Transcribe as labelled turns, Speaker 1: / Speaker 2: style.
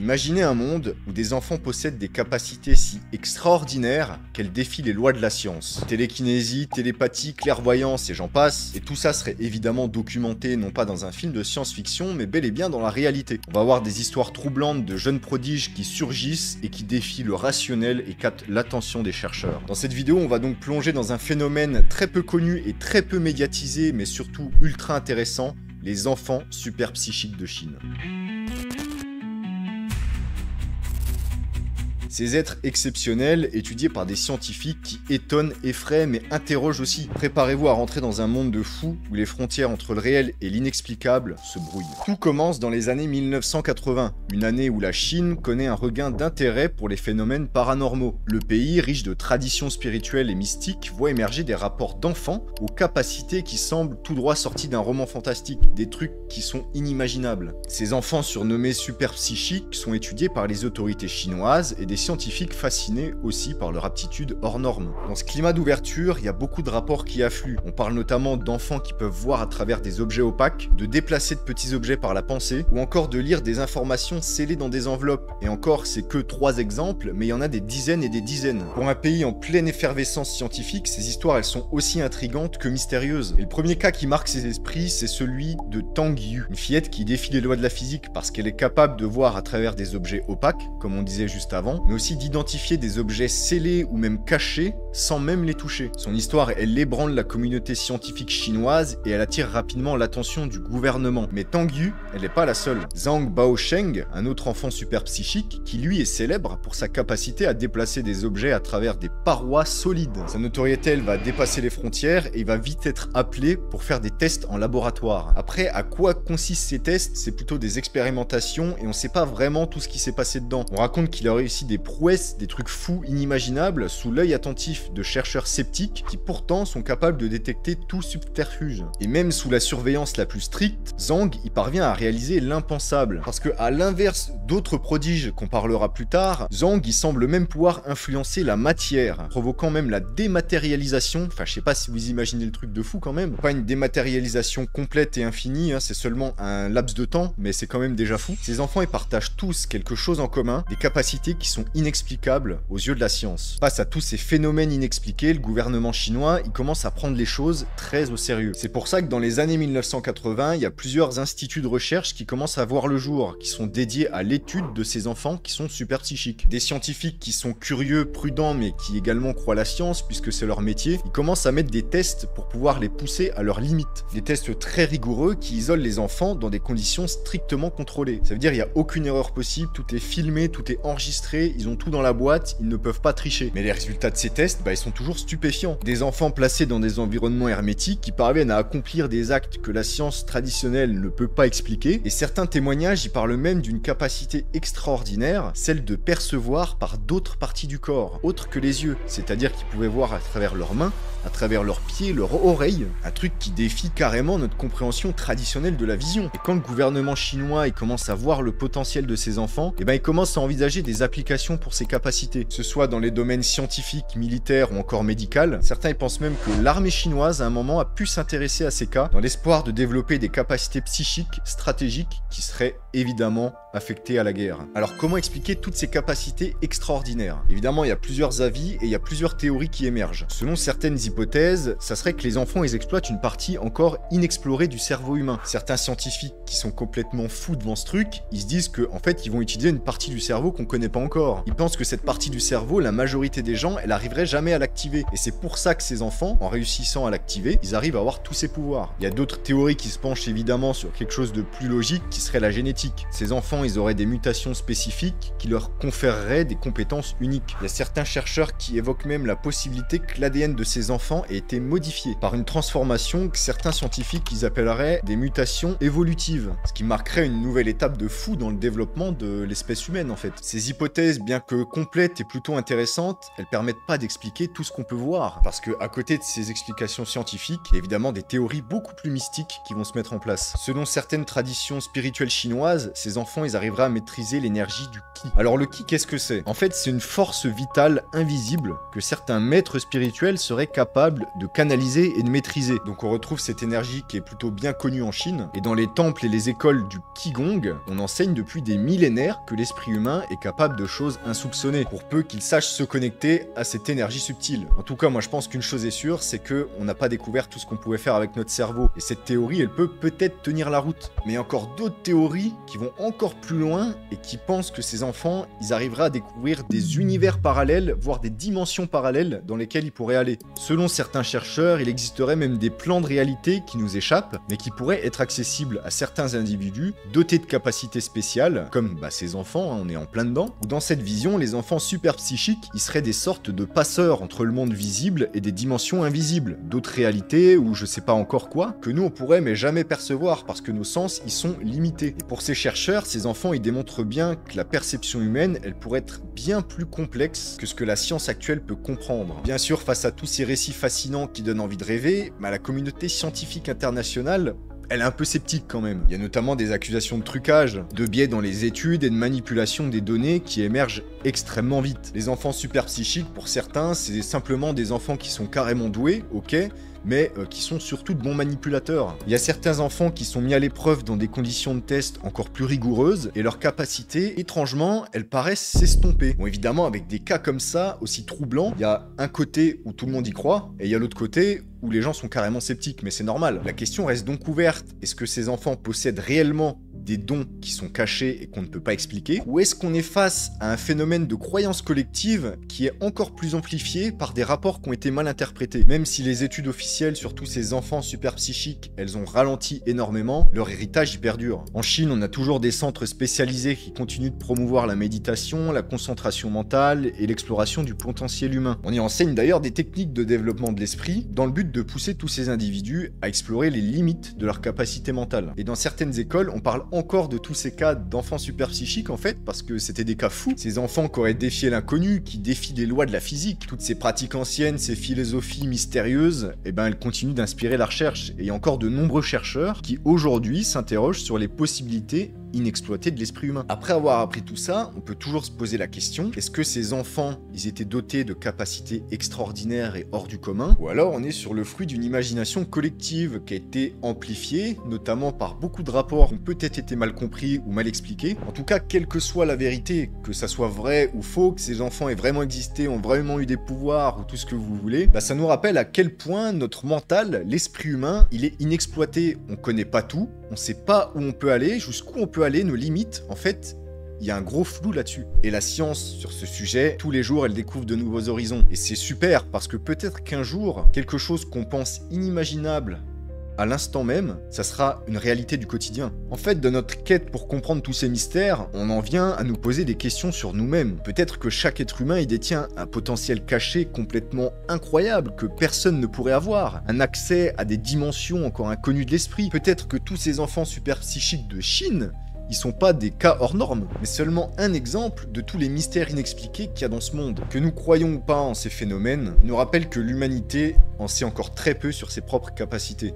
Speaker 1: Imaginez un monde où des enfants possèdent des capacités si extraordinaires qu'elles défient les lois de la science. Télékinésie, télépathie, clairvoyance et j'en passe. Et tout ça serait évidemment documenté non pas dans un film de science-fiction, mais bel et bien dans la réalité. On va avoir des histoires troublantes de jeunes prodiges qui surgissent et qui défient le rationnel et captent l'attention des chercheurs. Dans cette vidéo, on va donc plonger dans un phénomène très peu connu et très peu médiatisé, mais surtout ultra intéressant, les enfants super psychiques de Chine. Ces êtres exceptionnels, étudiés par des scientifiques qui étonnent, effraient, mais interrogent aussi. Préparez-vous à rentrer dans un monde de fous où les frontières entre le réel et l'inexplicable se brouillent. Tout commence dans les années 1980, une année où la Chine connaît un regain d'intérêt pour les phénomènes paranormaux. Le pays, riche de traditions spirituelles et mystiques, voit émerger des rapports d'enfants aux capacités qui semblent tout droit sortis d'un roman fantastique, des trucs qui sont inimaginables. Ces enfants surnommés super psychiques sont étudiés par les autorités chinoises et des scientifiques fascinés aussi par leur aptitude hors norme. Dans ce climat d'ouverture, il y a beaucoup de rapports qui affluent. On parle notamment d'enfants qui peuvent voir à travers des objets opaques, de déplacer de petits objets par la pensée, ou encore de lire des informations scellées dans des enveloppes. Et encore, c'est que 3 exemples, mais il y en a des dizaines et des dizaines. Pour un pays en pleine effervescence scientifique, ces histoires elles sont aussi intrigantes que mystérieuses. Et le premier cas qui marque ses esprits, c'est celui de Tang Yu, une fillette qui défie les lois de la physique parce qu'elle est capable de voir à travers des objets opaques, comme on disait juste avant, mais aussi d'identifier des objets scellés ou même cachés sans même les toucher. Son histoire, elle ébranle la communauté scientifique chinoise et elle attire rapidement l'attention du gouvernement. Mais Tang Yu, elle n'est pas la seule. Zhang Baosheng, un autre enfant super psychique, qui lui est célèbre pour sa capacité à déplacer des objets à travers des parois solides. Sa notoriété, elle va dépasser les frontières et il va vite être appelé pour faire des tests en laboratoire. Après, à quoi consistent ces tests? C'est plutôt des expérimentations et on ne sait pas vraiment tout ce qui s'est passé dedans. On raconte qu'il a réussi des prouesses, des trucs fous, inimaginables, sous l'œil attentif de chercheurs sceptiques qui pourtant sont capables de détecter tout subterfuge. Et même sous la surveillance la plus stricte, Zhang y parvient à réaliser l'impensable. Parce que à l'inverse d'autres prodiges qu'on parlera plus tard, Zhang y semble même pouvoir influencer la matière, provoquant même la dématérialisation. Enfin, je sais pas si vous imaginez le truc de fou quand même. Pas une dématérialisation complète et infinie, hein, c'est seulement un laps de temps, mais c'est quand même déjà fou. Ces enfants, ils partagent tous quelque chose en commun, des capacités qui sont inexplicables aux yeux de la science. Face à tous ces phénomènes inexpliqués, le gouvernement chinois, il commence à prendre les choses très au sérieux. C'est pour ça que dans les années 1980, il y a plusieurs instituts de recherche qui commencent à voir le jour, qui sont dédiés à l'étude de ces enfants qui sont super psychiques. Des scientifiques qui sont curieux, prudents, mais qui également croient la science, puisque c'est leur métier, ils commencent à mettre des tests pour pouvoir les pousser à leurs limites. Des tests très rigoureux qui isolent les enfants dans des conditions strictement contrôlées. Ça veut dire qu'il n'y a aucune erreur possible, tout est filmé, tout est enregistré, ils ont tout dans la boîte, ils ne peuvent pas tricher. Mais les résultats de ces tests, ils sont toujours stupéfiants. Des enfants placés dans des environnements hermétiques qui parviennent à accomplir des actes que la science traditionnelle ne peut pas expliquer, et certains témoignages y parlent même d'une capacité extraordinaire, celle de percevoir par d'autres parties du corps, autres que les yeux, c'est-à-dire qu'ils pouvaient voir à travers leurs mains, à travers leurs pieds, leurs oreilles, un truc qui défie carrément notre compréhension traditionnelle de la vision. Et quand le gouvernement chinois il commence à voir le potentiel de ces enfants, il commence à envisager des applications pour ces capacités, que ce soit dans les domaines scientifiques, militaires ou encore médical. Certains ils pensent même que l'armée chinoise à un moment a pu s'intéresser à ces cas, dans l'espoir de développer des capacités psychiques stratégiques qui seraient évidemment affectées à la guerre. Alors comment expliquer toutes ces capacités extraordinaires? Évidemment il y a plusieurs avis et il y a plusieurs théories qui émergent. Selon certaines hypothèses, ça serait que les enfants ils exploitent une partie encore inexplorée du cerveau humain. Certains scientifiques qui sont complètement fous devant ce truc, ils se disent que en fait ils vont utiliser une partie du cerveau qu'on connaît pas encore. Ils pensent que cette partie du cerveau, la majorité des gens, elle arriverait jamais à l'activer. Et c'est pour ça que ces enfants, en réussissant à l'activer, ils arrivent à avoir tous ces pouvoirs. Il y a d'autres théories qui se penchent évidemment sur quelque chose de plus logique qui serait la génétique. Ces enfants, ils auraient des mutations spécifiques qui leur conféreraient des compétences uniques. Il y a certains chercheurs qui évoquent même la possibilité que l'ADN de ces enfants ait été modifié par une transformation que certains scientifiques ils appelleraient des mutations évolutives, ce qui marquerait une nouvelle étape de fou dans le développement de l'espèce humaine en fait. Ces hypothèses thèse, bien que complète et plutôt intéressante, elles permettent pas d'expliquer tout ce qu'on peut voir. Parce que à côté de ces explications scientifiques, il y a évidemment des théories beaucoup plus mystiques qui vont se mettre en place. Selon certaines traditions spirituelles chinoises, ces enfants, ils arriveraient à maîtriser l'énergie du Qi. Alors le Qi, qu'est-ce que c'est? En fait, c'est une force vitale invisible que certains maîtres spirituels seraient capables de canaliser et de maîtriser. Donc on retrouve cette énergie qui est plutôt bien connue en Chine, et dans les temples et les écoles du Qigong, on enseigne depuis des millénaires que l'esprit humain est capable de choses insoupçonnées, pour peu qu'il sache se connecter à cette énergie subtile. En tout cas, moi je pense qu'une chose est sûre, c'est que on n'a pas découvert tout ce qu'on pouvait faire avec notre cerveau, et cette théorie, elle peut peut-être tenir la route. Mais il y a encore d'autres théories qui vont encore plus loin, et qui pensent que ces enfants, ils arriveraient à découvrir des univers parallèles, voire des dimensions parallèles dans lesquelles ils pourraient aller. Selon certains chercheurs, il existerait même des plans de réalité qui nous échappent, mais qui pourraient être accessibles à certains individus dotés de capacités spéciales, comme ces enfants, on est en plein dedans, où dans cette vision, les enfants super psychiques, ils seraient des sortes de passeurs entre le monde visible et des dimensions invisibles, d'autres réalités, ou je sais pas encore quoi, que nous on pourrait mais jamais percevoir, parce que nos sens, ils sont limités. Et pour ces chercheurs, ces enfants, ils démontrent bien que la perception humaine, elle pourrait être bien plus complexe que ce que la science actuelle peut comprendre. Bien sûr, face à tous ces récits fascinants qui donnent envie de rêver, la communauté scientifique internationale, elle est un peu sceptique quand même. Il y a notamment des accusations de trucage, de biais dans les études et de manipulation des données qui émergent extrêmement vite. Les enfants super psychiques, pour certains, c'est simplement des enfants qui sont carrément doués, ok, mais qui sont surtout de bons manipulateurs. Il y a certains enfants qui sont mis à l'épreuve dans des conditions de test encore plus rigoureuses, et leurs capacités, étrangement, elles paraissent s'estomper. Bon, évidemment, avec des cas comme ça, aussi troublants, il y a un côté où tout le monde y croit, et il y a l'autre côté où les gens sont carrément sceptiques, mais c'est normal. La question reste donc ouverte. Est-ce que ces enfants possèdent réellement des dons qui sont cachés et qu'on ne peut pas expliquer? Ou est-ce qu'on est face à un phénomène de croyance collective qui est encore plus amplifié par des rapports qui ont été mal interprétés? Même si les études officielles sur tous ces enfants super psychiques, elles ont ralenti énormément, leur héritage y perdure. En Chine, on a toujours des centres spécialisés qui continuent de promouvoir la méditation, la concentration mentale et l'exploration du potentiel humain. On y enseigne d'ailleurs des techniques de développement de l'esprit dans le but de pousser tous ces individus à explorer les limites de leur capacité mentale. Et dans certaines écoles, on parle encore de tous ces cas d'enfants super psychiques en fait, parce que c'était des cas fous. Ces enfants qui auraient défié l'inconnu, qui défient les lois de la physique. Toutes ces pratiques anciennes, ces philosophies mystérieuses, elles continuent d'inspirer la recherche. Et il y a encore de nombreux chercheurs qui aujourd'hui s'interrogent sur les possibilités inexploitées de l'esprit humain. Après avoir appris tout ça, on peut toujours se poser la question, est-ce que ces enfants, ils étaient dotés de capacités extraordinaires et hors du commun? Ou alors on est sur le fruit d'une imagination collective qui a été amplifiée, notamment par beaucoup de rapports qui ont peut-être été mal compris ou mal expliqués. En tout cas, quelle que soit la vérité, que ça soit vrai ou faux, que ces enfants aient vraiment existé, ont vraiment eu des pouvoirs ou tout ce que vous voulez, ça nous rappelle à quel point notre mental, l'esprit humain, il est inexploité. On connaît pas tout, on sait pas où on peut aller, jusqu'où on peut aller, nos limites, en fait, il y a un gros flou là-dessus. Et la science, sur ce sujet, tous les jours, elle découvre de nouveaux horizons. Et c'est super, parce que peut-être qu'un jour, quelque chose qu'on pense inimaginable à l'instant même, ça sera une réalité du quotidien. En fait, de notre quête pour comprendre tous ces mystères, on en vient à nous poser des questions sur nous-mêmes. Peut-être que chaque être humain y détient un potentiel caché complètement incroyable que personne ne pourrait avoir. Un accès à des dimensions encore inconnues de l'esprit. Peut-être que tous ces enfants super psychiques de Chine, ils sont pas des cas hors normes, mais seulement un exemple de tous les mystères inexpliqués qu'il y a dans ce monde. Que nous croyons ou pas en ces phénomènes, nous rappelle que l'humanité en sait encore très peu sur ses propres capacités.